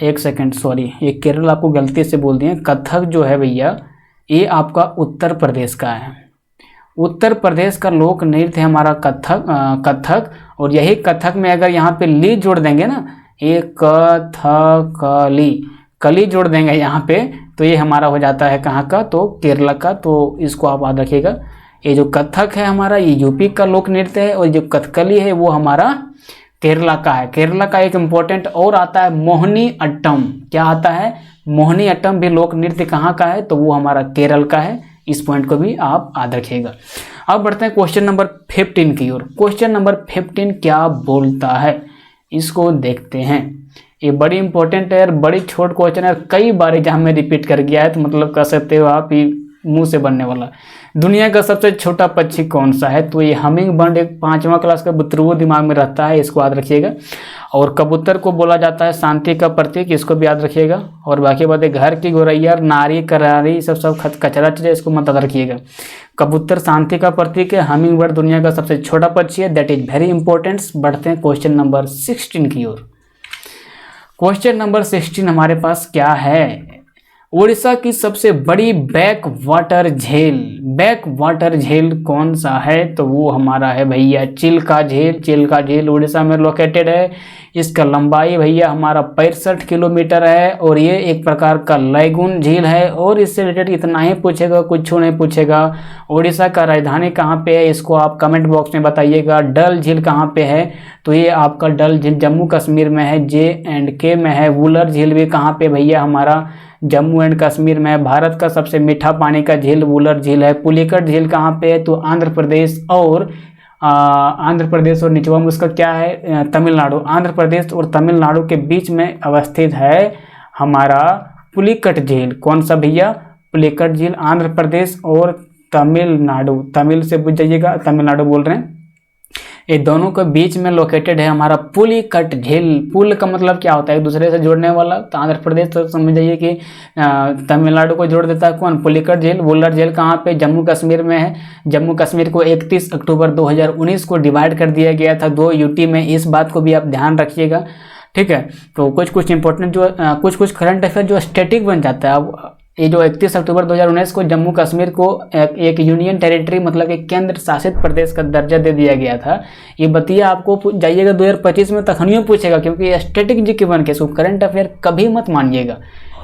एक सेकेंड सॉरी, ये केरल आपको गलती से बोल दिए। कथक जो है भैया ये आपका उत्तर प्रदेश का है। उत्तर प्रदेश का लोक नृत्य है हमारा कथक। और यही कथक में अगर यहाँ पे ली जोड़ देंगे ना, ये कथकली, कली जोड़ देंगे यहाँ पे, तो ये हमारा हो जाता है कहाँ का? तो केरला का। तो इसको आप याद रखिएगा। ये जो कथक है हमारा ये यूपी का लोक नृत्य है, और जो कथकली है वो हमारा केरला का है। केरला का एक इम्पोर्टेंट और आता है मोहिनी अट्टम। क्या आता है? मोहिनी अट्टम भी लोक नृत्य कहाँ का है? तो वो हमारा केरल का है। इस पॉइंट को भी आप याद रखिएगा। अब बढ़ते हैं क्वेश्चन नंबर 15 की ओर। क्वेश्चन नंबर 15 क्या बोलता है, इसको देखते हैं। ये बड़ी इंपॉर्टेंट है, बड़ी छोट क्वेश्चन है, कई बार एग्जाम में रिपीट कर गया है, तो मतलब कह सकते हो आप मुंह से बनने वाला। दुनिया का सबसे छोटा पक्षी कौन सा है? तो ये हमिंग बर्ड एक 5वां क्लास का बुतरुओ दिमाग में रहता है, इसको याद रखिएगा। और कबूतर को बोला जाता है शांति का प्रतीक, इसको भी याद रखिएगा। और बाकी बातें घर की गौरैया, नारी, करारी, सब कचरा चीज़, इसको मत याद रखिएगा। कबूतर शांति का प्रतीक है, हमिंग बर्ड दुनिया का सबसे छोटा पक्षी है, दैट इज वेरी इंपॉर्टेंट। बढ़ते हैं क्वेश्चन नंबर 16 की ओर। क्वेश्चन नंबर 16 हमारे पास क्या है? उड़ीसा की सबसे बड़ी बैक वाटर झील कौन सा है? तो वो हमारा है भैया चिल्का झील उड़ीसा में लोकेटेड है। इसका लंबाई भैया हमारा 65 किलोमीटर है और ये एक प्रकार का लैगून झील है। और इससे रिलेटेड इतना ही पूछेगा, कुछ नहीं पूछेगा। उड़ीसा का राजधानी कहाँ पे है, इसको आप कमेंट बॉक्स में बताइएगा। डल झील कहाँ पे है? तो ये आपका डल झील जम्मू कश्मीर में है, J&K में है। वुलर झील भी कहाँ पे भैया? हमारा जम्मू एंड कश्मीर में है। भारत का सबसे मीठा पानी का झील वुलर झील है। पुलिकट झील कहाँ पे है? तो आंध्र प्रदेश और निचवा में उसका क्या है? तमिलनाडु। आंध्र प्रदेश और तमिलनाडु के बीच में अवस्थित है हमारा पुलिकट झील। कौन सा भैया? पुलिकट झील आंध्र प्रदेश और तमिलनाडु, तमिल से बुझ जाइएगा, तमिलनाडु बोल रहे हैं। ये दोनों के बीच में लोकेटेड है हमारा पुलिकट झील। पुल का मतलब क्या होता है? एक दूसरे से जोड़ने वाला। तो आंध्र प्रदेश तो समझ जाइए कि तमिलनाडु को जोड़ देता है कौन? पुलिकट झील। वुलर झील कहाँ पे? जम्मू कश्मीर में है। जम्मू कश्मीर को 31 अक्टूबर 2019 को डिवाइड कर दिया गया था 2 यूटी में। इस बात को भी आप ध्यान रखिएगा, ठीक है। तो कुछ इंपॉर्टेंट जो कुछ करंट अफेयर जो स्टैटिक बन जाता है। अब ये जो 31 अक्टूबर 2019 को जम्मू कश्मीर को एक यूनियन टेरिटरी मतलब एक केंद्र शासित प्रदेश का दर्जा दे दिया गया था। ये बतिया आपको जाइएगा 2025 में तखनियों पूछेगा, क्योंकि ये स्टैटिक जी के बन के, सो करंट अफेयर कभी मत मानिएगा,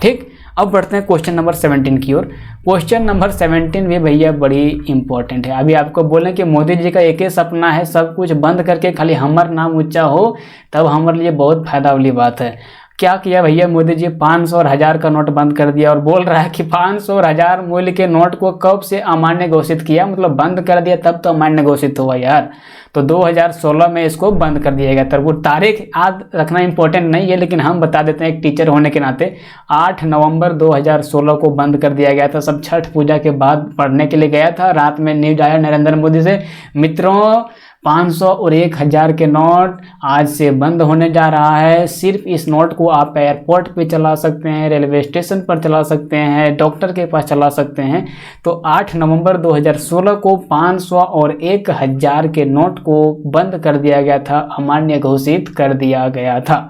ठीक। अब बढ़ते हैं क्वेश्चन नंबर 17 की ओर। क्वेश्चन नंबर 17 भी भैया बड़ी इंपॉर्टेंट है। अभी आपको बोलें कि मोदी जी का एक ही सपना है, सब कुछ बंद करके खाली हमर नाम ऊंचा हो, तब हमारे लिए बहुत फायदा वाली बात है। क्या किया भैया मोदी जी? 500 और 1000 का नोट बंद कर दिया और बोल रहा है कि 500 और 1000 मूल्य के नोट को कब से अमान्य घोषित किया, मतलब बंद कर दिया तब तो अमान्य घोषित हुआ यार। तो 2016 में इसको बंद कर दिया गया था। वो तारीख याद रखना इंपॉर्टेंट नहीं है, लेकिन हम बता देते हैं एक टीचर होने के नाते। 8 नवंबर 2016 को बंद कर दिया गया था। सब छठ पूजा के बाद पढ़ने के लिए गया था। रात में न्यूज आया नरेंद्र मोदी से, मित्रों 500 और 1000 के नोट आज से बंद होने जा रहा है। सिर्फ इस नोट को आप एयरपोर्ट पे चला सकते हैं, रेलवे स्टेशन पर चला सकते हैं, डॉक्टर के पास चला सकते हैं। तो 8 नवंबर 2016 को 500 और 1000 के नोट को बंद कर दिया गया था, अमान्य घोषित कर दिया गया था,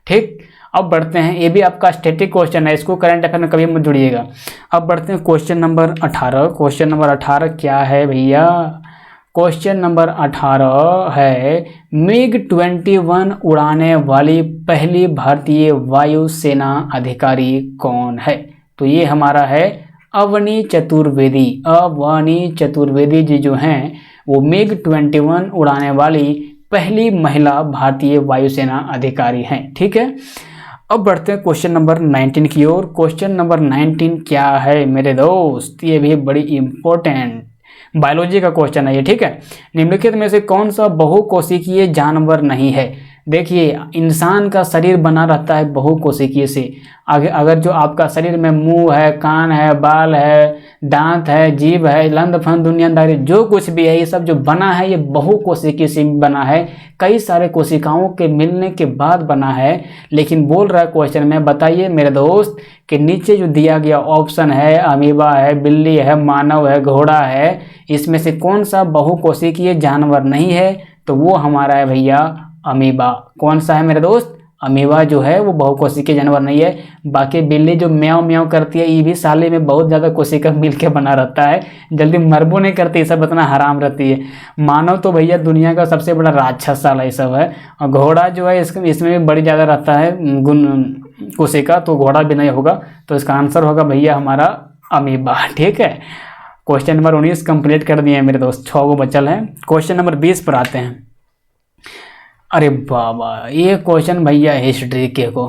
ठीक। अब बढ़ते हैं, ये भी आपका स्टैटिक क्वेश्चन है, इसको करंट अफेयर में कभी मत जुड़िएगा। अब बढ़ते हैं क्वेश्चन नंबर 18। क्वेश्चन नंबर 18 क्या है भैया? क्वेश्चन नंबर 18 है MiG-21 उड़ाने वाली पहली भारतीय वायुसेना अधिकारी कौन है? तो ये हमारा है अवनी चतुर्वेदी। अवनी चतुर्वेदी जी जो हैं वो MiG-21 उड़ाने वाली पहली महिला भारतीय वायुसेना अधिकारी हैं, ठीक है। अब बढ़ते हैं क्वेश्चन नंबर 19 की ओर। क्वेश्चन नंबर 19 क्या है मेरे दोस्त? ये भी बड़ी इंपॉर्टेंट बायोलॉजी का क्वेश्चन है ये, ठीक है। निम्नलिखित में से कौन सा बहुकोशिकीय जानवर नहीं है? देखिए इंसान का शरीर बना रहता है बहुकोशिकीय से। अगर जो आपका शरीर में मुंह है, कान है, बाल है, दांत है, जीभ है, लंद फंद दुनियादारी जो कुछ भी है, ये सब जो बना है ये बहुकोशिकीय से बना है। कई सारे कोशिकाओं के मिलने के बाद बना है। लेकिन बोल रहा है क्वेश्चन में, बताइए मेरे दोस्त कि नीचे जो दिया गया ऑप्शन है, अमीबा है, बिल्ली है, मानव है, घोड़ा है, इसमें से कौन सा बहुकोशिकीय जानवर नहीं है? तो वो हमारा है भैया अमीबा। कौन सा है मेरे दोस्त? अमीबा जो है वो बहुकोशिकीय जानवर नहीं है। बाकी बिल्ली जो म्याऊं म्याऊं करती है, ये भी साले में बहुत ज़्यादा कोशिका मिल के बना रहता है, जल्दी मरबो नहीं करती, ये सब इतना हराम रहती है। मानव तो भैया दुनिया का सबसे बड़ा राक्षस साला ये सब है। और घोड़ा जो है इसमें भी बड़ी ज़्यादा रहता है गुण कोशिका, तो घोड़ा भी नहीं होगा। तो इसका आंसर होगा भैया हमारा अमीबा, ठीक है। क्वेश्चन नंबर 19 कंप्लीट कर दिए हैं मेरे दोस्त, 6 गो बचल हैं। क्वेश्चन नंबर 20 पर आते हैं। अरे बाबा, ये क्वेश्चन भैया हिस्ट्री के को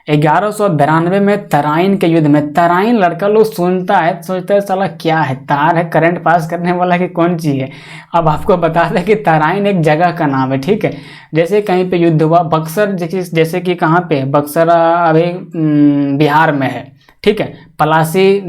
1192 में तराइन के युद्ध में, तराइन लड़का लोग सुनता है सोचता है साला क्या है, तार है करंट पास करने वाला कि कौन चीज़ है। अब आपको बता दें कि तराइन एक जगह का नाम है, ठीक है। जैसे कहीं पे युद्ध हुआ, बक्सर जैसे कि कहाँ पे, बक्सर अभी बिहार में है, ठीक है। पलासी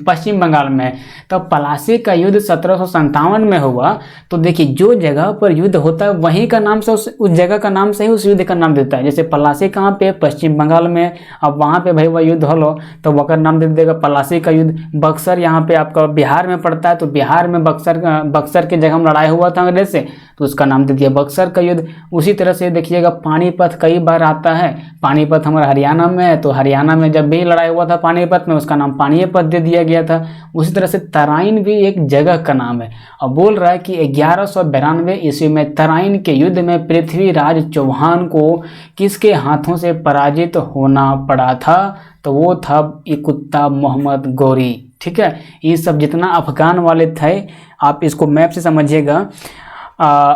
पश्चिम बंगाल में है। तो पलासी का युद्ध 1757 में हुआ। तो देखिए जो जगह पर युद्ध होता है वहीं का नाम से उस जगह का नाम से ही उस युद्ध का नाम देता है। जैसे पलासी कहाँ पे, पश्चिम बंगाल में। अब वहाँ पे भाई वह युद्ध हो तो वकर नाम दे देगा पलासी का युद्ध। बक्सर यहाँ पे आपका बिहार में पड़ता है, तो बिहार में बक्सर के जगह में लड़ाई हुआ था अंग्रेज से, तो उसका नाम दे दिया बक्सर का युद्ध। उसी तरह से देखिएगा पानीपत कई बार आता है। पानीपत हमारा हरियाणा में है, तो हरियाणा में जब भी लड़ाई हुआ था पानीपत में, उसका नाम पानीपत दे दिया गया था। उसी तरह से तराइन भी एक जगह का नाम है। अब बोल रहा है कि 1192 ईस्वी में तराइन के युद्ध में पृथ्वीराज चौहान को किसके हाथों से पराजित होना पड़ा था, तो वो था इकुत्ता मोहम्मद गौरी। ठीक है, ये सब जितना अफगान वाले थे आप इसको मैप से समझिएगा।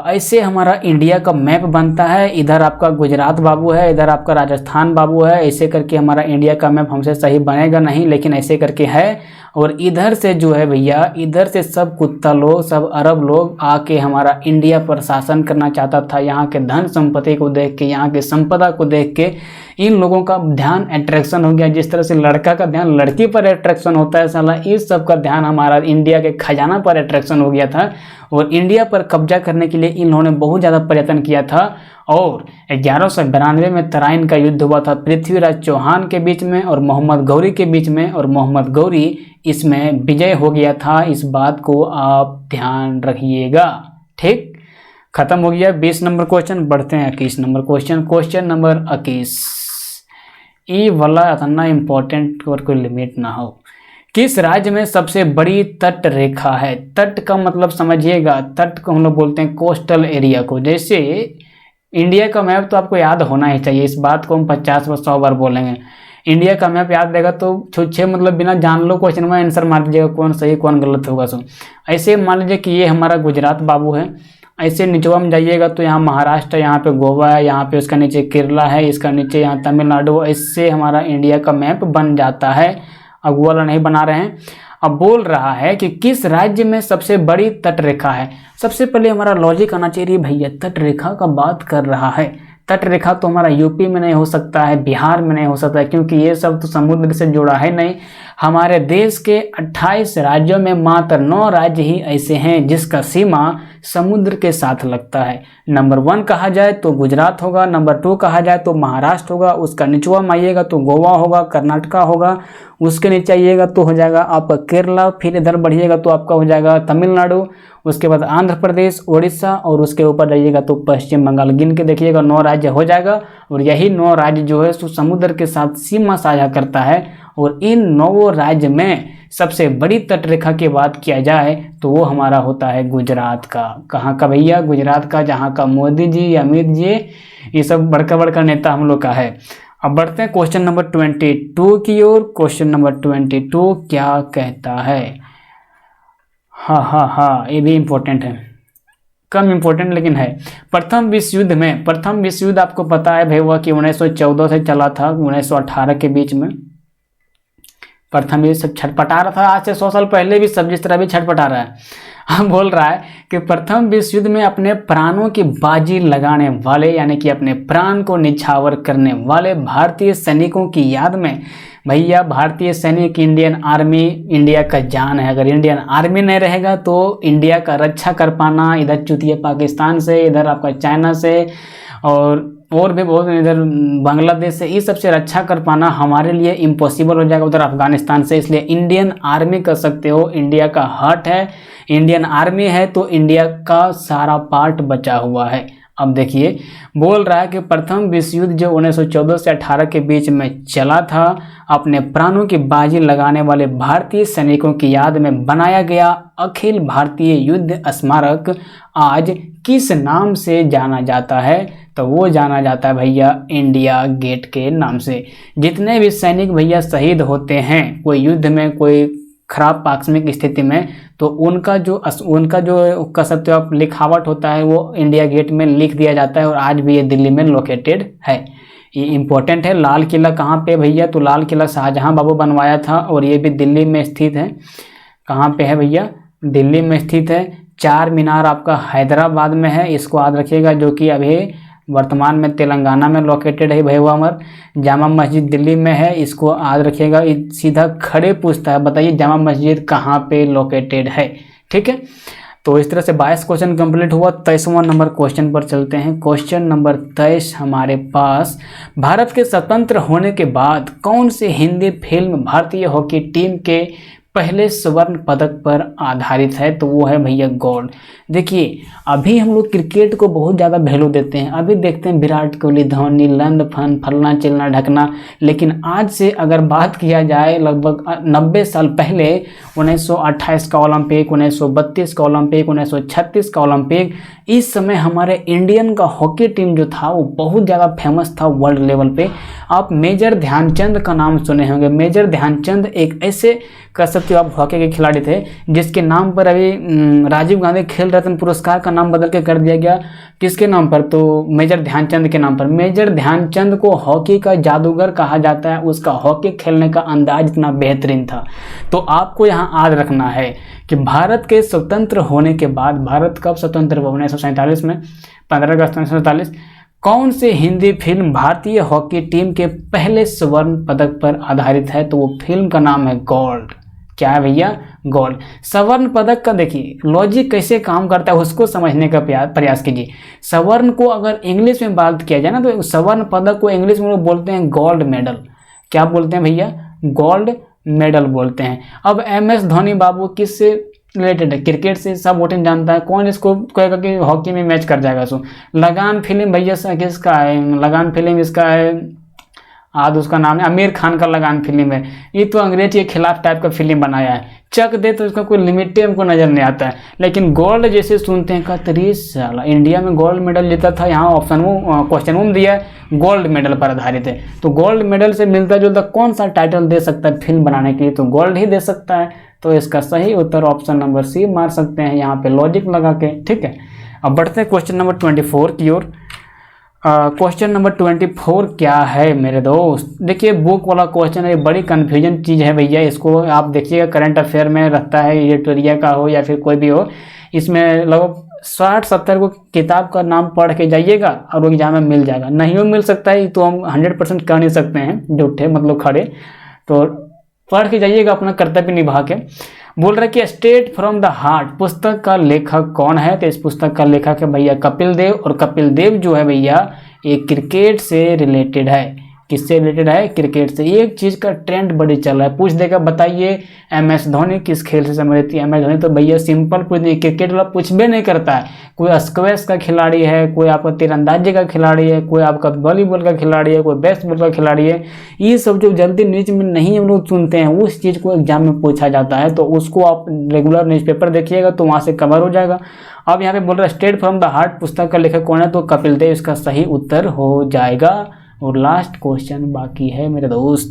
ऐसे हमारा इंडिया का मैप बनता है। इधर आपका गुजरात बाबू है, इधर आपका राजस्थान बाबू है। ऐसे करके हमारा इंडिया का मैप हमसे सही बनेगा नहीं, लेकिन ऐसे करके है। और इधर से जो है भैया, इधर से सब कुत्ता लोग, सब अरब लोग आके हमारा इंडिया पर शासन करना चाहता था। यहाँ के धन संपत्ति को देख के, यहाँ के संपदा को देख के इन लोगों का ध्यान अट्रैक्शन हो गया। जिस तरह से लड़का का ध्यान लड़की पर अट्रैक्शन होता है, साला इस सब का ध्यान हमारा इंडिया के खजाना पर अट्रैक्शन हो गया था। और इंडिया पर कब्जा करने के लिए इन्होंने बहुत ज़्यादा प्रयत्न किया था। और 1192 में तराइन का युद्ध हुआ था पृथ्वीराज चौहान के बीच में और मोहम्मद गौरी के बीच में, और मोहम्मद गौरी इसमें विजय हो गया था। इस बात को आप ध्यान रखिएगा। ठीक, खत्म हो गया 20 नंबर क्वेश्चन। बढ़ते हैं 21 नंबर क्वेश्चन। क्वेश्चन नंबर 21, ये वाला इतना इम्पोर्टेंट और कोई लिमिट ना हो। किस राज्य में सबसे बड़ी तट रेखा है? तट का मतलब समझिएगा, तट को हम लोग बोलते हैं कोस्टल एरिया को। जैसे इंडिया का मैप तो आपको याद होना ही चाहिए, इस बात को हम 50 व 100 बार बोलेंगे। इंडिया का मैप याद रहेगा तो छुच्छे मतलब बिना जान लो क्वेश्चन में आंसर मार दीजिएगा, कौन सही कौन गलत होगा। सो ऐसे मान लीजिए कि ये हमारा गुजरात बाबू है। ऐसे निचवा में जाइएगा तो यहाँ महाराष्ट्र है, यहाँ पे गोवा है, यहाँ पे उसका नीचे केरला है, इसका नीचे यहाँ तमिलनाडु। इससे हमारा इंडिया का मैप बन जाता है। अब वो वाला नहीं बना रहे हैं। अब बोल रहा है कि किस राज्य में सबसे बड़ी तट रेखा है। सबसे पहले हमारा लॉजिक आना चाहिए भैया, तट रेखा का बात कर रहा है। तट रेखा तो हमारा यूपी में नहीं हो सकता है, बिहार में नहीं हो सकता है, क्योंकि ये सब तो समुद्र से जुड़ा है नहीं। हमारे देश के 28 राज्यों में मात्र 9 राज्य ही ऐसे हैं जिसका सीमा समुद्र के साथ लगता है। नंबर 1 कहा जाए तो गुजरात होगा, नंबर 2 कहा जाए तो महाराष्ट्र होगा, उसका निचवा में आइएगा तो गोवा होगा, कर्नाटका होगा, उसके नीचे आइएगा तो हो जाएगा आपका केरला, फिर इधर बढ़िएगा तो आपका हो जाएगा तमिलनाडु, उसके बाद आंध्र प्रदेश, उड़ीसा, और उसके ऊपर जाइएगा तो पश्चिम बंगाल। गिन के देखिएगा 9 राज्य हो जाएगा। और यही 9 राज्य जो है सो समुद्र के साथ सीमा साझा करता है। और इन 9 राज्य में सबसे बड़ी तट रेखा की बात किया जाए तो वो हमारा होता है गुजरात का। कहाँ का भैया? गुजरात का, जहाँ का मोदी जी, अमित जी, ये सब बड़का बड़का नेता हम लोग का है। अब बढ़ते हैं क्वेश्चन नंबर 22 की ओर। क्वेश्चन नंबर 22 क्या कहता है? हाँ, ये भी इम्पोर्टेंट है, कम इम्पोर्टेंट लेकिन है। प्रथम विश्व युद्ध आपको पता है भैया कि 1914 से चला था 1918 के बीच में। प्रथम युद्ध सब छटपटा रहा था, आज से 100 साल पहले भी सब जिस तरह भी छटपटा रहा है। हम बोल रहा है कि प्रथम विश्व युद्ध में अपने प्राणों की बाजी लगाने वाले, यानी कि अपने प्राण को निछावर करने वाले भारतीय सैनिकों की याद में, भैया भारतीय सैनिक, इंडियन आर्मी इंडिया का जान है। अगर इंडियन आर्मी नहीं रहेगा तो इंडिया का रक्षा कर पाना, इधर चुतिया पाकिस्तान से, इधर आपका चाइना से, और भी बहुत, इधर बांग्लादेश से, इस सबसे रक्षा कर पाना हमारे लिए इम्पॉसिबल हो जाएगा, उधर अफगानिस्तान से। इसलिए इंडियन आर्मी कर सकते हो, इंडिया का हार्ट है, इंडियन आर्मी है तो इंडिया का सारा पार्ट बचा हुआ है। अब देखिए बोल रहा है कि प्रथम विश्व युद्ध जो 1914 से 18 के बीच में चला था, अपने प्राणों की बाजी लगाने वाले भारतीय सैनिकों की याद में बनाया गया अखिल भारतीय युद्ध स्मारक आज किस नाम से जाना जाता है? तो वो जाना जाता है भैया इंडिया गेट के नाम से। जितने भी सैनिक भैया शहीद होते हैं कोई युद्ध में, कोई खराब पाकिस्तान की स्थिति में, तो उनका जो कह सकते हो आप लिखावट होता है वो इंडिया गेट में लिख दिया जाता है। और आज भी ये दिल्ली में लोकेटेड है। ये इम्पोर्टेंट है। लाल किला कहाँ पे भैया? तो लाल किला शाहजहां बाबू बनवाया था और ये भी दिल्ली में स्थित है। कहाँ पे है भैया? दिल्ली में स्थित है। चार मीनार आपका हैदराबाद में है, इसको याद रखिएगा, जो कि अभी वर्तमान में तेलंगाना में लोकेटेड है भैया अमर। जामा मस्जिद दिल्ली में है, इसको याद रखिएगा। सीधा खड़े पूछता है, बताइए जामा मस्जिद कहाँ पे लोकेटेड है, ठीक है। तो इस तरह से 22 क्वेश्चन कंप्लीट हुआ। 23वां नंबर क्वेश्चन पर चलते हैं। क्वेश्चन नंबर 23 हमारे पास, भारत के स्वतंत्र होने के बाद कौन सी हिंदी फिल्म भारतीय हॉकी टीम के पहले स्वर्ण पदक पर आधारित है? तो वो है भैया गोल्ड। देखिए अभी हम लोग क्रिकेट को बहुत ज़्यादा वैल्यू देते हैं, अभी देखते हैं विराट कोहली, धोनी, लंद फन फलना चिलना ढकना, लेकिन आज से अगर बात किया जाए लगभग 90 साल पहले 1928 का ओलंपिक, 1932 का ओलंपिक, 1936 का ओलंपिक, इस समय हमारे इंडियन का हॉकी टीम जो था वो बहुत ज़्यादा फेमस था वर्ल्ड लेवल पे। आप मेजर ध्यानचंद का नाम सुने होंगे। मेजर ध्यानचंद एक ऐसे कह सकते हो आप हॉकी के खिलाड़ी थे जिसके नाम पर अभी राजीव गांधी खेल रत्न पुरस्कार का नाम बदल के कर दिया गया। किसके नाम पर? तो मेजर ध्यानचंद के नाम पर। मेजर ध्यानचंद को हॉकी का जादूगर कहा जाता है, उसका हॉकी खेलने का अंदाज इतना बेहतरीन था। तो आपको यहाँ याद रखना है कि भारत के स्वतंत्र होने के बाद, भारत कब स्वतंत्र हुआ? 1947 में, 15 अगस्त 1947। कौन सी हिंदी फिल्म भारतीय हॉकी टीम के पहले स्वर्ण पदक पर आधारित है? तो वो फिल्म का नाम है गोल्ड। क्या है भैया? गोल्ड। स्वर्ण पदक का देखिए लॉजिक कैसे काम करता है उसको समझने का प्रयास कीजिए। स्वर्ण को अगर इंग्लिश में बात किया जाए ना तो स्वर्ण पदक को इंग्लिश में लोग बोलते हैं गोल्ड मेडल। क्या बोलते हैं भैया? गोल्ड मेडल बोलते हैं। अब MS धोनी बाबू किससे रिलेटेड है? क्रिकेट से, सब वोटिंग जानता है। कौन इसको कहेगा कि हॉकी में मैच कर जाएगा? सो लगान फिल्म भैया किसका है? लगान फिल्म इसका है, आज उसका नाम है आमिर खान का लगान फिल्म है। ये तो अंग्रेज के खिलाफ टाइप का फिल्म बनाया है। चक दे तो इसका कोई लिमिट हमको नजर नहीं आता है। लेकिन गोल्ड जैसे सुनते हैं का 30 साल इंडिया में गोल्ड मेडल जीता था। यहाँ ऑप्शन वो क्वेश्चन वो दिया है गोल्ड मेडल पर आधारित है। तो गोल्ड मेडल से मिलता जुलता कौन सा टाइटल दे सकता है फिल्म बनाने के लिए? तो गोल्ड ही दे सकता है। तो इसका सही उत्तर ऑप्शन नंबर सी मार सकते हैं यहाँ पे लॉजिक लगा के, ठीक है। अब बढ़ते हैं क्वेश्चन नंबर 24 की ओर। क्वेश्चन नंबर 24 क्या है मेरे दोस्त? देखिए बुक वाला क्वेश्चन है, बड़ी कन्फ्यूजन चीज़ है भैया। इसको आप देखिएगा, करंट अफेयर में रहता है, एडिटोरिया का हो या फिर कोई भी हो, इसमें लगभग 60-70 को किताब का नाम पढ़ के जाइएगा और वो एग्जाम में मिल जाएगा। नहीं हो मिल सकता है तो हम 100% कर नहीं सकते हैं झूठे मतलब खड़े। तो पढ़ के जाइएगा, अपना कर्तव्य निभा के। बोल रहे कि स्ट्रेट फ्रॉम द हार्ट पुस्तक का लेखक कौन है? तो इस पुस्तक का लेखक है भैया कपिल देव। और कपिल देव जो है भैया ये क्रिकेट से रिलेटेड है। किससे रिलेटेड है? क्रिकेट से। एक चीज़ का ट्रेंड बड़ी चल रहा है, पूछ देगा बताइए MS धोनी किस खेल से संबंधित है? MS धोनी तो भैया सिंपल पूछ नहीं, क्रिकेट वाला पूछ भी नहीं करता है। कोई स्क्वैश का खिलाड़ी है, कोई आपका तीरंदाजी का खिलाड़ी है, कोई आपका वॉलीबॉल का खिलाड़ी है, कोई बेसबॉल का खिलाड़ी है। ये सब जो जल्दी न्यूज में नहीं हम लोग सुनते हैं उस चीज़ को एग्जाम में पूछा जाता है। तो उसको आप रेगुलर न्यूज़पेपर देखिएगा तो वहाँ से कवर हो जाएगा। अब यहाँ पे बोल रहा है स्ट्रेट फ्रॉम द हार्ट पुस्तक का लेखक कौन है? तो कपिल देव इसका सही उत्तर हो जाएगा। और लास्ट क्वेश्चन बाकी है मेरे दोस्त,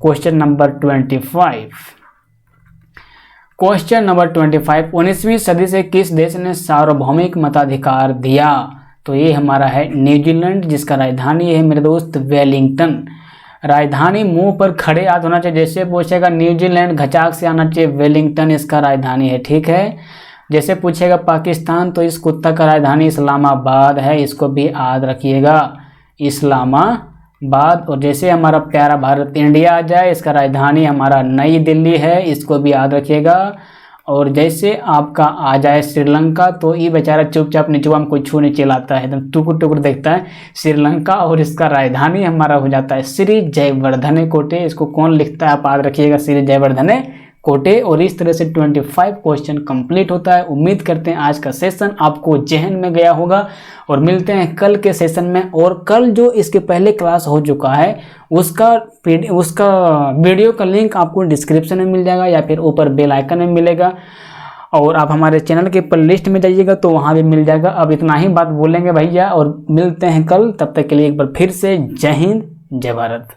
क्वेश्चन नंबर 25। क्वेश्चन नंबर 25, 19वीं सदी से किस देश ने सार्वभौमिक मताधिकार दिया? तो ये हमारा है न्यूजीलैंड, जिसका राजधानी है मेरे दोस्त वेलिंगटन। राजधानी मुंह पर खड़े याद होना चाहिए। जैसे पूछेगा न्यूजीलैंड घचाक से आना चाहिए वेलिंगटन इसका राजधानी है, ठीक है। जैसे पूछेगा पाकिस्तान तो इस कुत्ता का राजधानी इस्लामाबाद है, इसको भी याद रखिएगा, इस्लामाबाद। और जैसे हमारा प्यारा भारत इंडिया आ जाए, इसका राजधानी हमारा नई दिल्ली है, इसको भी याद रखिएगा। और जैसे आपका आ जाए श्रीलंका तो ये बेचारा चुपचाप नीचुआ में कोई छू नहीं चिल्लाता है, एकदम टुकुर टुकुर देखता है श्रीलंका। और इसका राजधानी हमारा हो जाता है श्री जयवर्धने कोटे। इसको कौन लिखता है आप याद रखिएगा, श्री जयवर्धने कोटे। और इस तरह से 25 क्वेश्चन कंप्लीट होता है। उम्मीद करते हैं आज का सेशन आपको जहन में गया होगा और मिलते हैं कल के सेशन में। और कल जो इसके पहले क्लास हो चुका है उसका वीडियो का लिंक आपको डिस्क्रिप्शन में मिल जाएगा या फिर ऊपर बेल आइकन में मिलेगा। और आप हमारे चैनल के प्लेलिस्ट में जाइएगा तो वहाँ भी मिल जाएगा। अब इतना ही बात बोलेंगे भैया और मिलते हैं कल। तब तक के लिए एक बार फिर से जय हिंद, जय भारत।